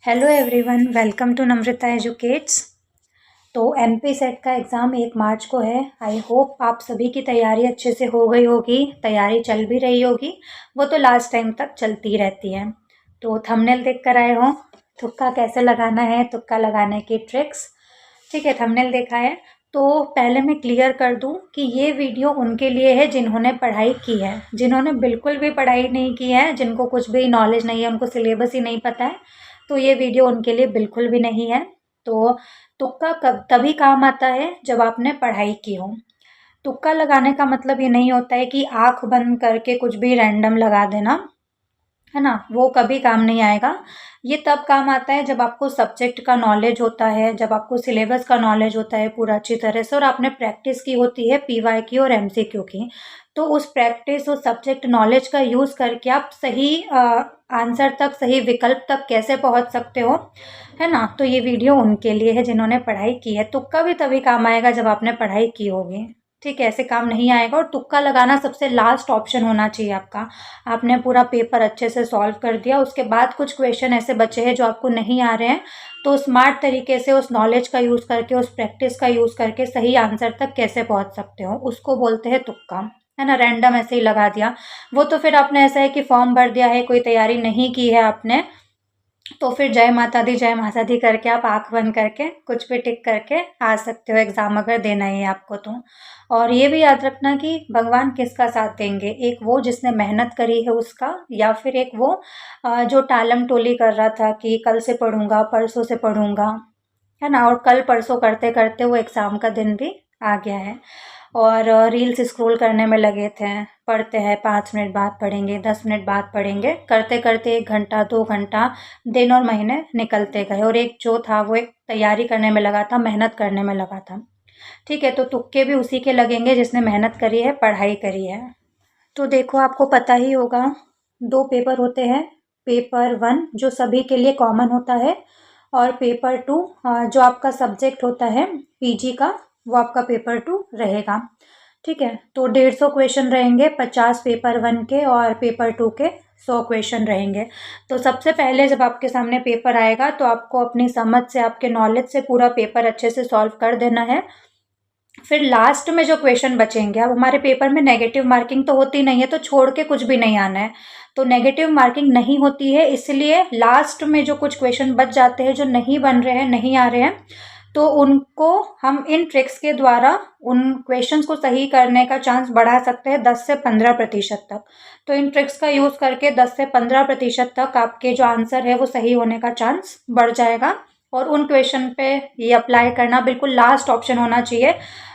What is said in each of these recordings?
Hello everyone, welcome to Namrata educates. तो MP set का exam 1 मार्च को है। आई होप आप सभी की तैयारी अच्छे से हो गई होगी, तैयारी चल भी रही होगी। वो तो लास्ट टाइम तक चलती रहती है। तो थंबनेल देख कर आए हो, तुक्का कैसे लगाना है, तुक्का लगाने की ट्रिक्स। ठीक है, थंबनेल देखा है तो पहले मैं क्लियर कर दूं कि ये वीडियो उनके लिए है जिन्होंने पढ़ाई की है। जिन्होंने बिल्कुल भी पढ़ाई नहीं की है, जिनको कुछ भी नॉलेज नहीं है, उनको सिलेबस ही नहीं पता है, तो ये वीडियो उनके लिए बिल्कुल भी नहीं है। तो तुक्का कब तभी काम आता है जब आपने पढ़ाई की हो। तुक्का लगाने का मतलब ये नहीं होता है कि आंख बंद करके कुछ भी रैंडम लगा देना, है ना, वो कभी काम नहीं आएगा। ये तब काम आता है जब आपको सब्जेक्ट का नॉलेज होता है, जब आपको सिलेबस का नॉलेज होता है पूरा अच्छी तरह से, और आपने प्रैक्टिस की होती है पीवाई की और एमसीक्यू की। तो उस प्रैक्टिस, उस सब्जेक्ट नॉलेज का यूज़ करके आप सही आंसर तक, सही विकल्प तक कैसे पहुंच सकते हो, है ना। तो ये वीडियो उनके लिए है जिन्होंने पढ़ाई की है। तुक्का भी तभी काम आएगा जब आपने पढ़ाई की होगी। ठीक है, ऐसे काम नहीं आएगा। और तुक्का लगाना सबसे लास्ट ऑप्शन होना चाहिए आपका। आपने पूरा पेपर अच्छे से सॉल्व कर दिया, उसके बाद कुछ क्वेश्चन ऐसे बचे हैं जो आपको नहीं आ रहे हैं, तो स्मार्ट तरीके से उस नॉलेज का यूज़ करके, उस प्रैक्टिस का यूज़ करके सही आंसर तक कैसे पहुंच सकते हो, उसको बोलते हैं तुक्का, है ना। रैंडम ऐसे ही लगा दिया, वो तो फिर आपने ऐसा है कि फॉर्म भर दिया है, कोई तैयारी नहीं की है आपने, तो फिर जय माता दी जय माता दी करके आप आंख बंद करके कुछ भी टिक करके आ सकते हो एग्ज़ाम, अगर देना ही है आपको तो। और ये भी याद रखना कि भगवान किसका साथ देंगे, एक वो जिसने मेहनत करी है उसका, या फिर एक वो जो टालम टोली कर रहा था कि कल से पढ़ूंगा, परसों से पढ़ूंगा, है ना। और कल परसों करते करते वो एग्ज़ाम का दिन भी आ गया है। और रील्स स्क्रॉल करने में लगे थे, पढ़ते हैं 5 मिनट बाद पढ़ेंगे, 10 मिनट बाद पढ़ेंगे, करते करते 1 घंटा 2 घंटा दिन और महीने निकलते गए, और एक जो था वो एक तैयारी करने में लगा था, मेहनत करने में लगा था। ठीक है, तो तुक्के भी उसी के लगेंगे जिसने मेहनत करी है, पढ़ाई करी है। तो देखो, आपको पता ही होगा, 2 पेपर होते हैं। पेपर 1 जो सभी के लिए कॉमन होता है, और पेपर 2 जो आपका सब्जेक्ट होता है पीजी का, वो आपका पेपर 2 रहेगा। ठीक है, तो 150 क्वेश्चन रहेंगे, 50 पेपर 1 के और पेपर 2 के 100 क्वेश्चन रहेंगे। तो सबसे पहले जब आपके सामने पेपर आएगा तो आपको अपनी समझ से, आपके नॉलेज से पूरा पेपर अच्छे से सॉल्व कर देना है। फिर लास्ट में जो क्वेश्चन बचेंगे, अब हमारे पेपर में नेगेटिव मार्किंग तो होती नहीं है, तो छोड़ के कुछ भी नहीं आना है। तो नेगेटिव मार्किंग नहीं होती है, इसलिए लास्ट में जो कुछ क्वेश्चन बच जाते हैं, जो नहीं बन रहे हैं, नहीं आ रहे हैं, तो उनको हम इन ट्रिक्स के द्वारा उन क्वेश्चंस को सही करने का चांस बढ़ा सकते हैं 10 से 15% तक। तो इन ट्रिक्स का यूज़ करके 10 से 15% तक आपके जो आंसर है वो सही होने का चांस बढ़ जाएगा। और उन क्वेश्चन पे ये अप्लाई करना बिल्कुल लास्ट ऑप्शन होना चाहिए।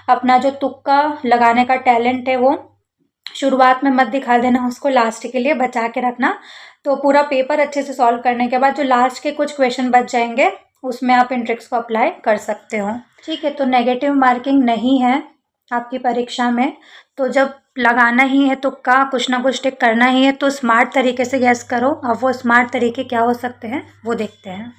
अपना जो तुक्का लगाने का टैलेंट है वो शुरुआत में मत दिखा देना, उसको लास्ट के लिए बचा के रखना। तो पूरा पेपर अच्छे से सॉल्व करने के बाद जो लास्ट के कुछ क्वेश्चन बच जाएंगे, उसमें आप इन ट्रिक्स को अप्लाई कर सकते हो। ठीक है, तो नेगेटिव मार्किंग नहीं है आपकी परीक्षा में। तो जब लगाना ही है तुक्का, कुछ ना कुछ टिक करना ही है, तो स्मार्ट तरीके से गैस करो। अब वो स्मार्ट तरीके क्या हो सकते हैं वो देखते हैं।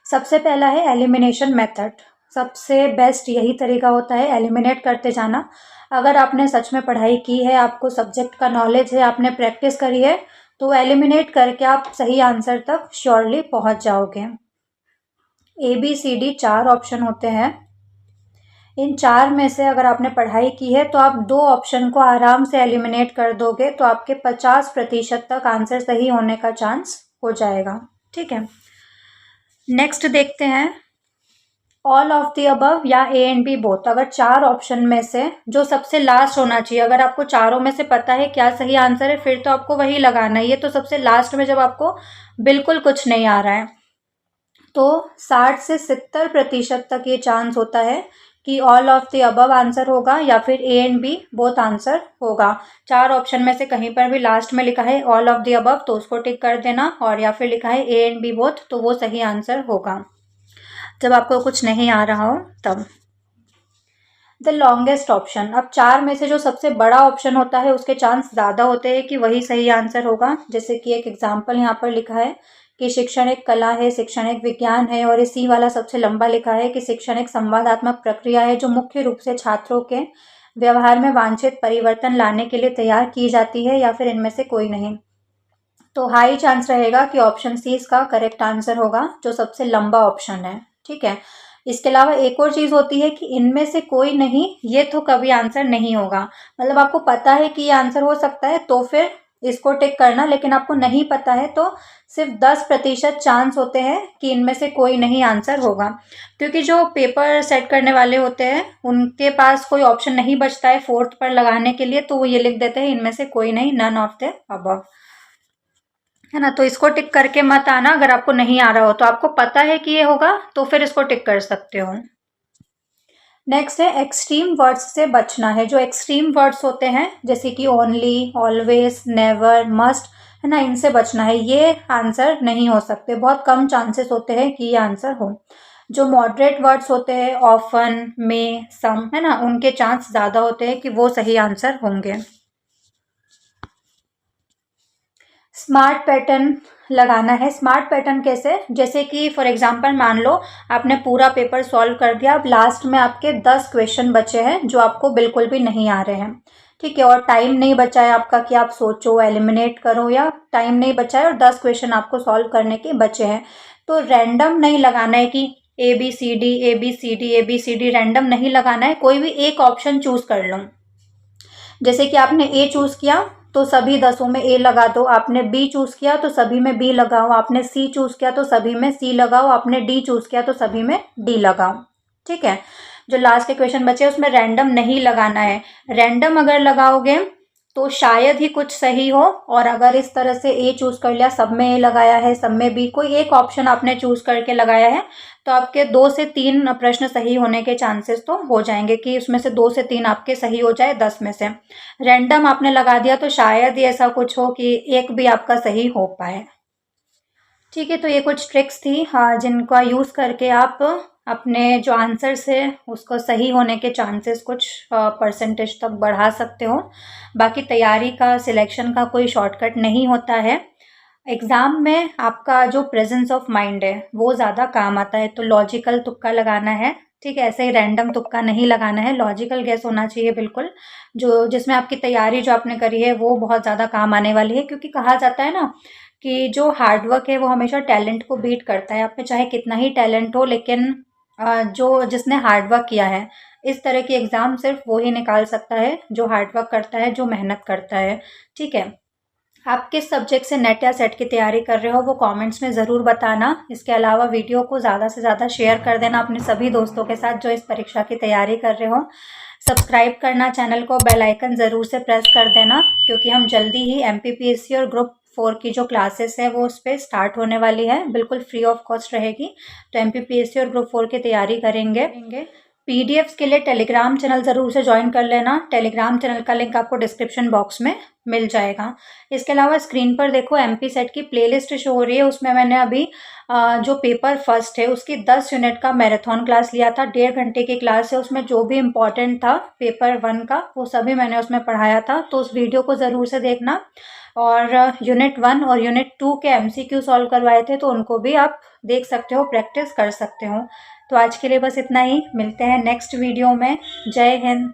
सबसे पहला है एलिमिनेशन मेथड। सबसे बेस्ट यही तरीका होता है, एलिमिनेट करते जाना। अगर आपने सच में पढ़ाई की है, आपको सब्जेक्ट का नॉलेज है, आपने प्रैक्टिस करी है, तो एलिमिनेट करके आप सही आंसर तक श्योरली पहुंच जाओगे। ABCD 4 ऑप्शन होते हैं। इन 4 में से अगर आपने पढ़ाई की है तो आप 2 ऑप्शन को आराम से एलिमिनेट कर दोगे, तो आपके 50% तक आंसर सही होने का चांस हो जाएगा। ठीक है, नेक्स्ट देखते हैं, ऑल ऑफ द अबव या A एंड B बोथ। अगर 4 ऑप्शन में से जो सबसे लास्ट होना चाहिए, अगर आपको चारों में से पता है क्या सही आंसर है, फिर तो आपको वही लगाना है। ये तो सबसे लास्ट में जब आपको बिल्कुल कुछ नहीं आ रहा है, तो 60 से 70% तक ये चांस होता है कि all of the above answer होगा, या फिर A and B both answer होगा। 4 ऑप्शन में से कहीं पर भी लास्ट में लिखा है ऑल ऑफ द अबव, तो उसको टिक कर देना, और या फिर लिखा है A एंड B बोथ, तो वो सही आंसर होगा जब आपको कुछ नहीं आ रहा हो तब। द लॉन्गेस्ट ऑप्शन, अब 4 में से जो सबसे बड़ा ऑप्शन होता है उसके चांस ज़्यादा होते हैं कि वही सही आंसर होगा। जैसे कि एक एग्जाम्पल यहाँ पर लिखा है कि शिक्षण एक कला है, शिक्षण एक विज्ञान है, और ये सी वाला सबसे लंबा लिखा है कि शिक्षण एक संवादात्मक प्रक्रिया है जो मुख्य रूप से छात्रों के व्यवहार में वांछित परिवर्तन लाने के लिए तैयार की जाती है, या फिर इनमें से कोई नहीं। तो हाई चांस रहेगा कि ऑप्शन सी इसका करेक्ट आंसर होगा, जो सबसे लंबा ऑप्शन है। ठीक है, इसके अलावा एक और चीज़ होती है कि इनमें से कोई नहीं, ये तो कभी आंसर नहीं होगा। मतलब आपको पता है कि ये आंसर हो सकता है तो फिर इसको टिक करना, लेकिन आपको नहीं पता है तो सिर्फ 10% चांस होते हैं कि इनमें से कोई नहीं आंसर होगा। क्योंकि जो पेपर सेट करने वाले होते हैं उनके पास कोई ऑप्शन नहीं बचता है फोर्थ पर लगाने के लिए, तो वो ये लिख देते हैं इनमें से कोई नहीं, नन ऑफ द अबव, है ना। तो इसको टिक करके मत आना अगर आपको नहीं आ रहा हो, तो आपको पता है कि ये होगा तो फिर इसको टिक कर सकते हो। नेक्स्ट है एक्सट्रीम वर्ड्स से बचना है। जो एक्सट्रीम वर्ड्स होते हैं जैसे कि ओनली, ऑलवेज, नेवर, मस्ट, है ना, इनसे बचना है। ये आंसर नहीं हो सकते, बहुत कम चांसेस होते हैं कि ये आंसर हो। जो मॉडरेट वर्ड्स होते हैं ऑफन, में, सम, है ना, उनके चांस ज़्यादा होते हैं कि वो सही आंसर होंगे। स्मार्ट पैटर्न लगाना है। स्मार्ट पैटर्न कैसे, जैसे कि फॉर एग्जांपल मान लो आपने पूरा पेपर सॉल्व कर दिया, अब लास्ट में आपके 10 क्वेश्चन बचे हैं जो आपको बिल्कुल भी नहीं आ रहे हैं। ठीक है, और टाइम नहीं बचा है आपका कि आप सोचो, एलिमिनेट करो, या टाइम नहीं बचा है और 10 क्वेश्चन आपको सॉल्व करने के बचे हैं। तो रैंडम नहीं लगाना है कि A B C D A B C D A B C D, random नहीं लगाना है। कोई भी एक ऑप्शन चूज कर लो। जैसे कि आपने ए चूज किया तो सभी 10 में ए लगा दो, आपने बी चूज किया तो सभी में बी लगाओ, आपने सी चूज किया तो सभी में सी लगाओ, आपने डी चूज किया तो सभी में डी लगाओ। ठीक है, जो लास्ट के क्वेश्चन बचे उसमें रैंडम नहीं लगाना है। रैंडम अगर लगाओगे तो शायद ही कुछ सही हो, और अगर इस तरह से ए चूज कर लिया, सब में ए लगाया है, सब में बी, कोई एक ऑप्शन आपने चूज करके लगाया है, तो आपके 2 से 3 प्रश्न सही होने के चांसेस तो हो जाएंगे कि उसमें से 2 से 3 आपके सही हो जाए 10 में से। रैंडम आपने लगा दिया तो शायद ही ऐसा कुछ हो कि एक भी आपका सही हो पाए। ठीक है, तो ये कुछ ट्रिक्स थी, हाँ, जिनका यूज़ करके आप अपने जो आंसर्स है उसको सही होने के चांसेस कुछ परसेंटेज तक बढ़ा सकते हो। बाकी तैयारी का, सिलेक्शन का कोई शॉर्टकट नहीं होता है। एग्ज़ाम में आपका जो प्रेजेंस ऑफ माइंड है वो ज़्यादा काम आता है, तो लॉजिकल तुक्का लगाना है। ठीक है, ऐसे ही रैंडम तुक्का नहीं लगाना है, लॉजिकल गेस होना चाहिए बिल्कुल, जो जिसमें आपकी तैयारी जो आपने करी है वो बहुत ज़्यादा काम आने वाली है। क्योंकि कहा जाता है ना कि जो हार्डवर्क है वो हमेशा टैलेंट को बीट करता है। आप में चाहे कितना ही टैलेंट हो, लेकिन जो जिसने हार्डवर्क किया है, इस तरह की एग्ज़ाम सिर्फ वो ही निकाल सकता है जो हार्डवर्क करता है, जो मेहनत करता है। ठीक है, आप किस सब्जेक्ट से नेट या सेट की तैयारी कर रहे हो वो कमेंट्स में ज़रूर बताना। इसके अलावा वीडियो को ज़्यादा से ज़्यादा शेयर कर देना अपने सभी दोस्तों के साथ जो इस परीक्षा की तैयारी कर रहे हो। सब्सक्राइब करना चैनल को, बेल आइकन ज़रूर से प्रेस कर देना, क्योंकि हम जल्दी ही MPPSC और ग्रुप 4 की जो क्लासेस है वो उस पर स्टार्ट होने वाली है, बिल्कुल फ्री ऑफ कॉस्ट रहेगी। तो MPPSC और ग्रुप 4 की तैयारी करेंगे। PDFs के लिए टेलीग्राम चैनल ज़रूर से ज्वाइन कर लेना। टेलीग्राम चैनल का लिंक आपको डिस्क्रिप्शन बॉक्स में मिल जाएगा। इसके अलावा स्क्रीन पर देखो MP सेट की प्लेलिस्ट शो हो रही है, उसमें मैंने अभी जो पेपर फर्स्ट है उसकी 10 यूनिट का मैराथन क्लास लिया था। 1.5 घंटे की क्लास है, उसमें जो भी इम्पोर्टेंट था पेपर 1 का वो सभी मैंने उसमें पढ़ाया था, तो उस वीडियो को ज़रूर से देखना। और यूनिट 1 और यूनिट 2 के MCQ सॉल्व करवाए थे, तो उनको भी आप देख सकते हो, प्रैक्टिस कर सकते हो। तो आज के लिए बस इतना ही, मिलते हैं नेक्स्ट वीडियो में। जय हिंद।